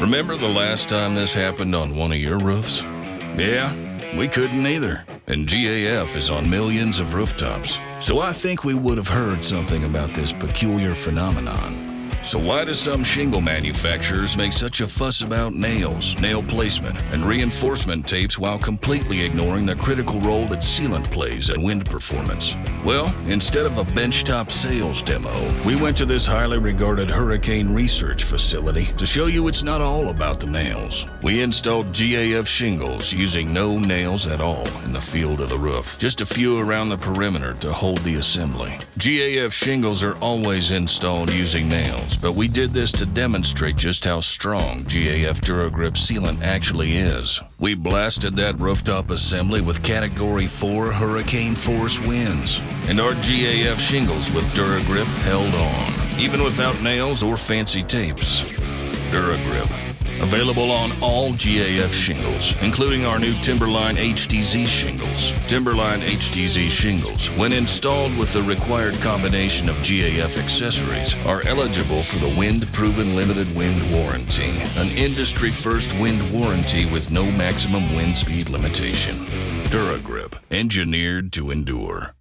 Remember the last time this happened on one of your roofs? Yeah, we couldn't either. And GAF is on millions of rooftops. So I think we would have heard something about this peculiar phenomenon. So why do some shingle manufacturers make such a fuss about nails, nail placement, and reinforcement tapes while completely ignoring the critical role that sealant plays in wind performance? Well, instead of a benchtop sales demo, we went to this highly regarded hurricane research facility to show you it's not all about the nails. We installed GAF shingles using no nails at all in the field of the roof, just a few around the perimeter to hold the assembly. GAF shingles are always installed using nails, but we did this to demonstrate just how strong GAF Dura Grip sealant actually is. We blasted that rooftop assembly with Category 4 hurricane force winds, and our GAF shingles with Dura Grip held on, even without nails or fancy tapes. Dura Grip, available on all GAF shingles, including our new Timberline HDZ Shingles. Timberline HDZ Shingles, when installed with the required combination of GAF accessories, are eligible for the wind-proven limited wind warranty, an industry-first wind warranty with no maximum wind speed limitation. Dura Grip, engineered to endure.